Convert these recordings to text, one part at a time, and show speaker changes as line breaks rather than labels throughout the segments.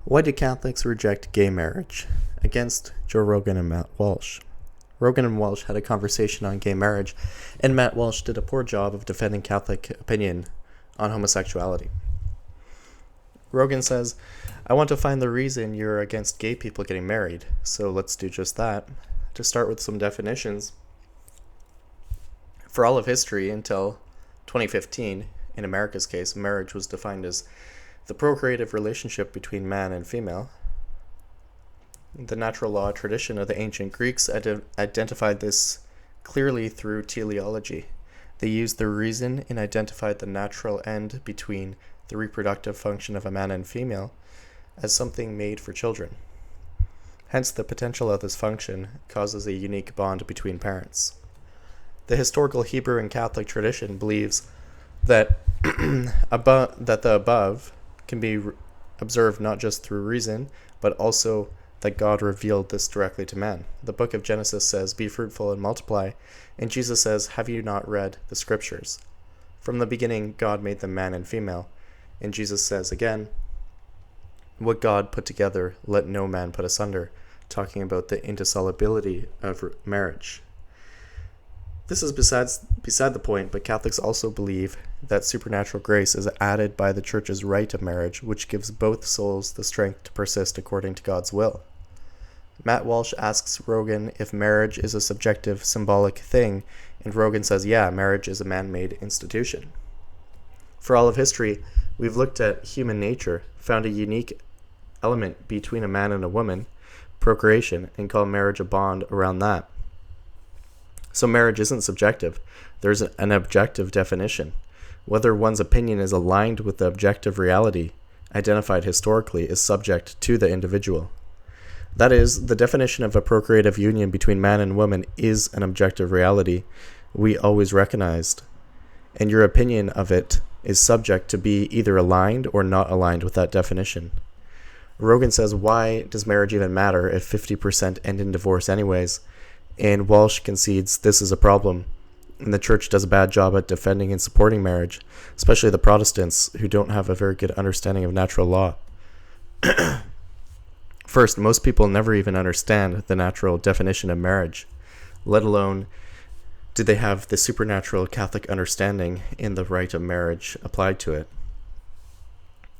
Why do Catholics reject gay marriage? Against Joe Rogan and Matt Walsh. Rogan and Walsh had a conversation on gay marriage, and Matt Walsh did a poor job of defending Catholic opinion on homosexuality. Rogan says, I want to find the reason you're against gay people getting married, so let's do just that. To start with some definitions, for all of history until 2015, in America's case, marriage was defined as the procreative relationship between man and female. The natural law tradition of the ancient Greeks identified this clearly through teleology. They used their reason and identified the natural end between the reproductive function of a man and female as something made for children. Hence, the potential of this function causes a unique bond between parents. The historical Hebrew and Catholic tradition believes that that the above can be observed not just through reason, but also that God revealed this directly to man. The book of Genesis says, be fruitful and multiply, and Jesus says, have you not read the scriptures? From the beginning, God made them man and female, and Jesus says again, what God put together, let no man put asunder, talking about the indissolubility of marriage. This is beside the point, but Catholics also believe that supernatural grace is added by the Church's rite of marriage, which gives both souls the strength to persist according to God's will. Matt Walsh asks Rogan if marriage is a subjective, symbolic thing, and Rogan says, yeah, marriage is a man-made institution. For all of history, we've looked at human nature, found a unique element between a man and a woman, procreation, and call marriage a bond around that. So marriage isn't subjective. There's an objective definition. Whether one's opinion is aligned with the objective reality identified historically is subject to the individual. That is, the definition of a procreative union between man and woman is an objective reality we always recognized, and your opinion of it is subject to be either aligned or not aligned with that definition. Rogan says, why does marriage even matter if 50% end in divorce anyways? And Walsh concedes this is a problem, and the Church does a bad job at defending and supporting marriage, especially the Protestants, who don't have a very good understanding of natural law. First, most people never even understand the natural definition of marriage, let alone do they have the supernatural Catholic understanding in the rite of marriage applied to it.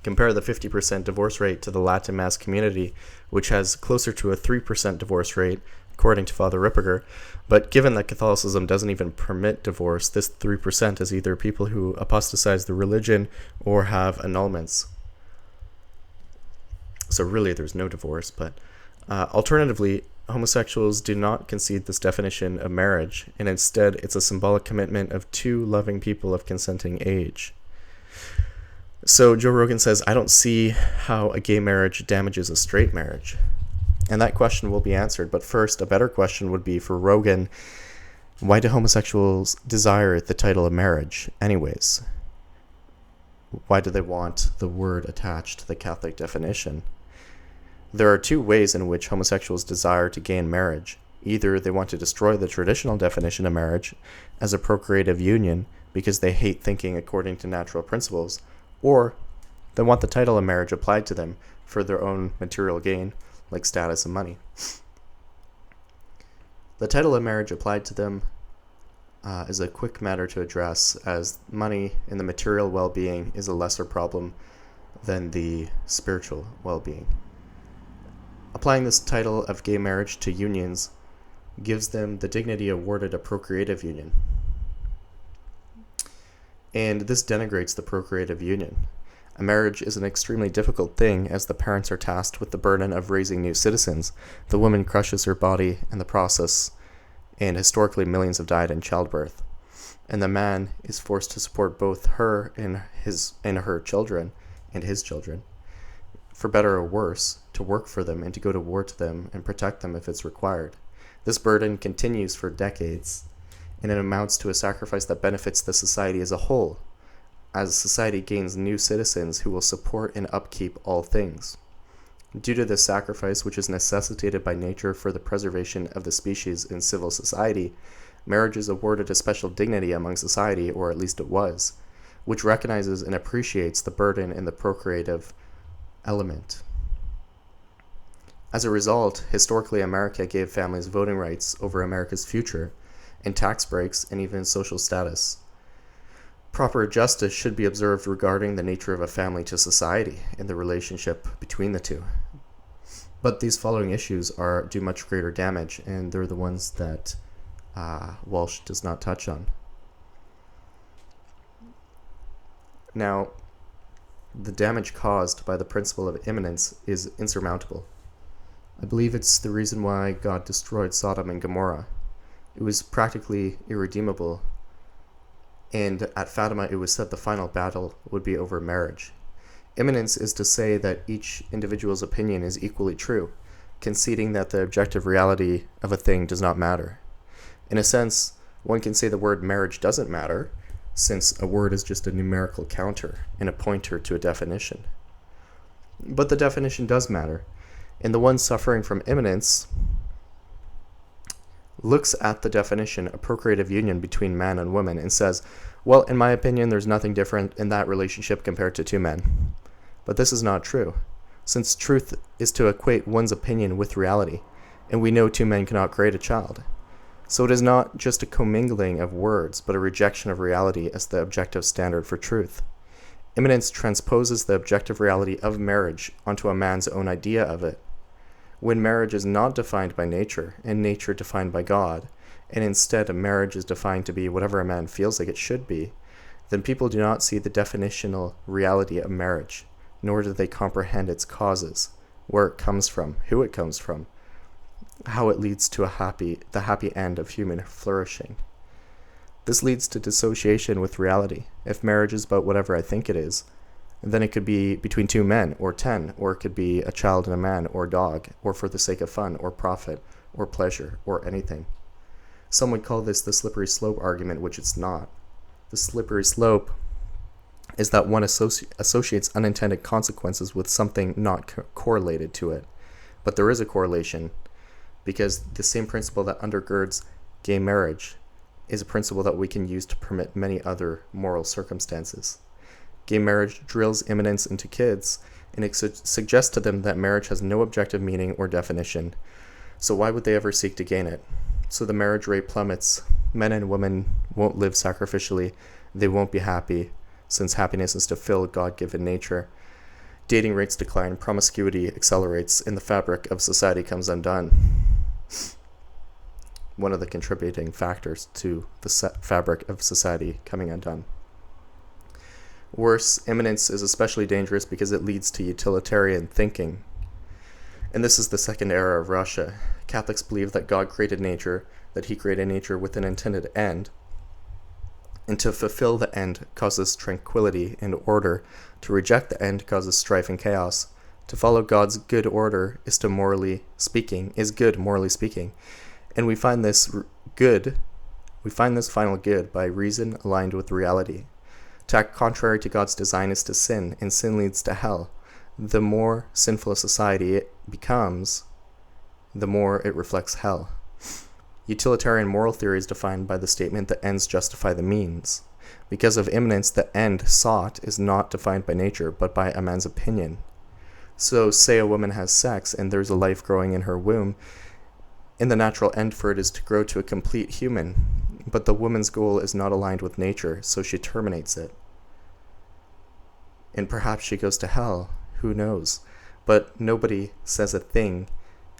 Compare the 50% divorce rate to the Latin Mass community, which has closer to a 3% divorce rate, according to Father Ripperger, but given that Catholicism doesn't even permit divorce, this 3% is either people who apostatize the religion or have annulments. So really there's no divorce, but alternatively, homosexuals do not concede this definition of marriage, and instead it's a symbolic commitment of two loving people of consenting age. So Joe Rogan says, I don't see how a gay marriage damages a straight marriage. And that question will be answered. But first, a better question would be for Rogan, why do homosexuals desire the title of marriage anyways? Why do they want the word attached to the Catholic definition? There are two ways in which homosexuals desire to gain marriage. Either they want to destroy the traditional definition of marriage as a procreative union because they hate thinking according to natural principles, or they want the title of marriage applied to them for their own material gain, like status and money. The title of marriage applied to them is a quick matter to address, as money and the material well-being is a lesser problem than the spiritual well-being. Applying this title of gay marriage to unions gives them the dignity awarded a procreative union. And this denigrates the procreative union. A marriage is an extremely difficult thing, as the parents are tasked with the burden of raising new citizens. The woman crushes her body in the process, and historically millions have died in childbirth. And the man is forced to support both her and her children and his children, for better or worse, to work for them and to go to war to them and protect them if it's required. This burden continues for decades, and it amounts to a sacrifice that benefits the society as a whole, as society gains new citizens who will support and upkeep all things. Due to this sacrifice, which is necessitated by nature for the preservation of the species in civil society, marriage is awarded a special dignity among society, or at least it was, which recognizes and appreciates the burden in the procreative element. As a result, historically, America gave families voting rights over America's future, and tax breaks, and even social status. Proper justice should be observed regarding the nature of a family to society and the relationship between the two. But these following issues do much greater damage, and they're the ones that Walsh does not touch on. Now, the damage caused by the principle of imminence is insurmountable. I believe it's the reason why God destroyed Sodom and Gomorrah. It was practically irredeemable, and at Fatima it was said the final battle would be over marriage. Imminence is to say that each individual's opinion is equally true, conceding that the objective reality of a thing does not matter. In a sense, one can say the word marriage doesn't matter, since a word is just a numerical counter and a pointer to a definition. But the definition does matter, and the one suffering from imminence looks at the definition, a procreative union between man and woman, and says, well, in my opinion, there's nothing different in that relationship compared to two men. But this is not true, since truth is to equate one's opinion with reality, and we know two men cannot create a child. So it is not just a commingling of words, but a rejection of reality as the objective standard for truth. Imminence transposes the objective reality of marriage onto a man's own idea of it. When marriage is not defined by nature, and nature defined by God, and instead a marriage is defined to be whatever a man feels like it should be, then people do not see the definitional reality of marriage, nor do they comprehend its causes, where it comes from, who it comes from, how it leads to the happy end of human flourishing. This leads to dissociation with reality. If marriage is about whatever I think it is, then it could be between two men, or 10, or it could be a child and a man, or dog, or for the sake of fun, or profit, or pleasure, or anything. Some would call this the slippery slope argument, which it's not. The slippery slope is that one associates unintended consequences with something not correlated to it. But there is a correlation, because the same principle that undergirds gay marriage is a principle that we can use to permit many other moral circumstances. Gay marriage drills imminence into kids, and it suggests to them that marriage has no objective meaning or definition. So why would they ever seek to gain it? So the marriage rate plummets. Men and women won't live sacrificially. They won't be happy, since happiness is to fill God-given nature. Dating rates decline, promiscuity accelerates, and the fabric of society comes undone. One of the contributing factors to the fabric of society coming undone. Worse, imminence is especially dangerous because it leads to utilitarian thinking. And this is the second error of Russia. Catholics believe that God created nature, that he created nature with an intended end, and to fulfill the end causes tranquility and order. To reject the end causes strife and chaos. To follow God's good order is good, morally speaking. And we find this final good by reason aligned with reality. To act contrary to God's design is to sin, and sin leads to hell. The more sinful a society it becomes, the more it reflects hell. Utilitarian moral theory is defined by the statement that ends justify the means. Because of imminence, the end sought is not defined by nature, but by a man's opinion. So, say a woman has sex and there's a life growing in her womb, and the natural end for it is to grow to a complete human, but the woman's goal is not aligned with nature, so she terminates it. And perhaps she goes to hell, who knows? But nobody says a thing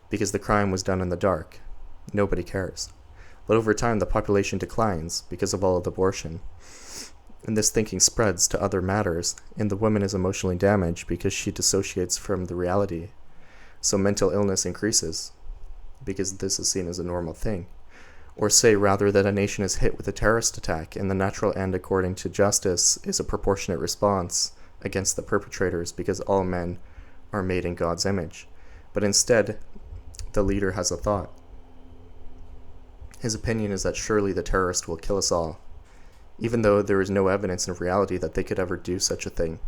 because the crime was done in the dark. Nobody cares. But over time, the population declines because of all of the abortion. And this thinking spreads to other matters, and the woman is emotionally damaged because she dissociates from the reality. So mental illness increases because this is seen as a normal thing. Or say rather that a nation is hit with a terrorist attack, and the natural end according to justice is a proportionate response against the perpetrators because all men are made in God's image. But instead, the leader has a thought. His opinion is that surely the terrorist will kill us all, even though there is no evidence in reality that they could ever do such a thing.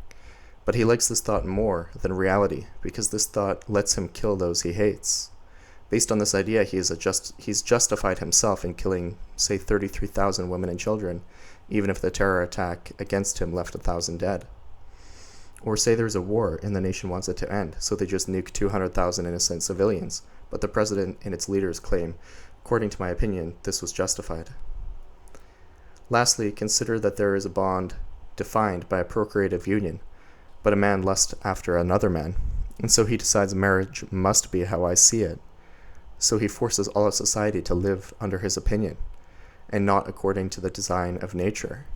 But he likes this thought more than reality, because this thought lets him kill those he hates. Based on this idea, he's justified himself in killing, say, 33,000 women and children, even if the terror attack against him left 1,000 dead. Or say there's a war and the nation wants it to end, so they just nuke 200,000 innocent civilians, but the president and its leaders claim, according to my opinion, this was justified. Lastly, consider that there is a bond defined by a procreative union, but a man lusts after another man, and so he decides marriage must be how I see it. So he forces all of society to live under his opinion, and not according to the design of nature.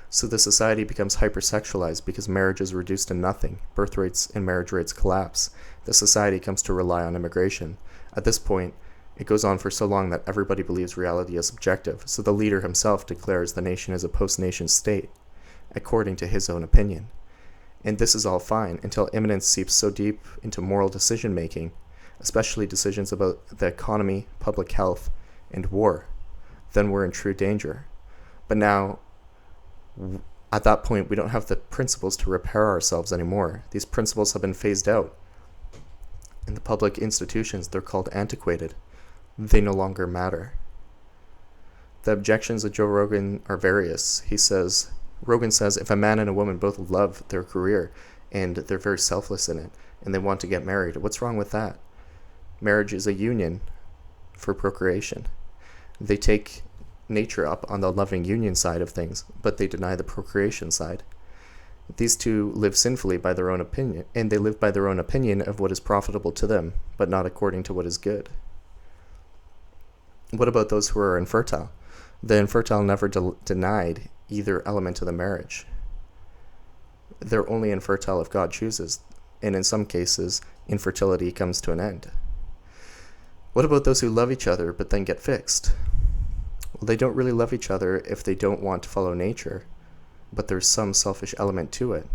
So the society becomes hypersexualized because marriage is reduced to nothing, birth rates and marriage rates collapse, the society comes to rely on immigration. At this point, it goes on for so long that everybody believes reality is subjective, so the leader himself declares the nation is a post-nation state, according to his own opinion. And this is all fine until immanence seeps so deep into moral decision-making, especially decisions about the economy, public health, and war. Then we're in true danger. But now, at that point, we don't have the principles to repair ourselves anymore. These principles have been phased out. In the public institutions, they're called antiquated. They no longer matter. The objections of Joe Rogan are various. Rogan says, if a man and a woman both love their career and they're very selfless in it and they want to get married, what's wrong with that? Marriage is a union for procreation. They take nature up on the loving union side of things, but they deny the procreation side. These two live sinfully by their own opinion, and they live by their own opinion of what is profitable to them, but not according to what is good. What about those who are infertile? The infertile never denied either element of the marriage. They're only infertile if God chooses, and in some cases, infertility comes to an end. What about those who love each other but then get fixed? Well, they don't really love each other if they don't want to follow nature, but there's some selfish element to it.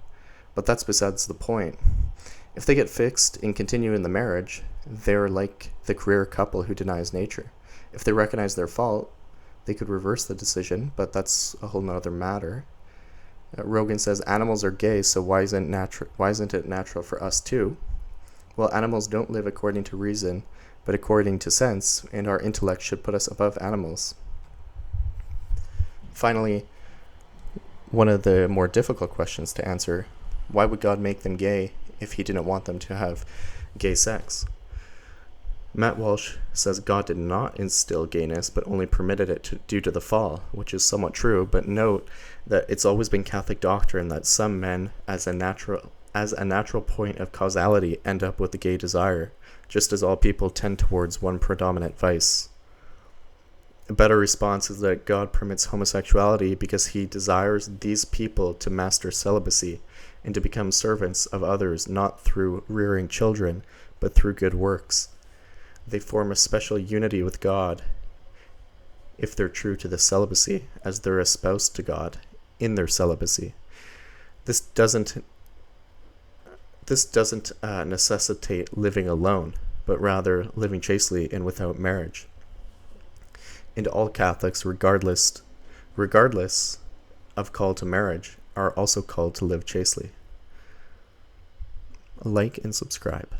But that's besides the point. If they get fixed and continue in the marriage, they're like the career couple who denies nature. If they recognize their fault, they could reverse the decision, but that's a whole nother matter. Rogan says animals are gay, so why isn't it natural for us too? Well, animals don't live according to reason, but according to sense, and our intellect should put us above animals. Finally, one of the more difficult questions to answer, why would God make them gay if he didn't want them to have gay sex? Matt Walsh says God did not instill gayness, but only permitted it due to the fall, which is somewhat true, but note that it's always been Catholic doctrine that some men, as a natural point of causality, end up with the gay desire, just as all people tend towards one predominant vice. A better response is that God permits homosexuality because he desires these people to master celibacy and to become servants of others, not through rearing children, but through good works. They form a special unity with God if they're true to the celibacy, as they're espoused to God in their celibacy. This doesn't necessitate living alone, but rather living chastely and without marriage. And all Catholics, regardless of call to marriage, are also called to live chastely. Like and subscribe.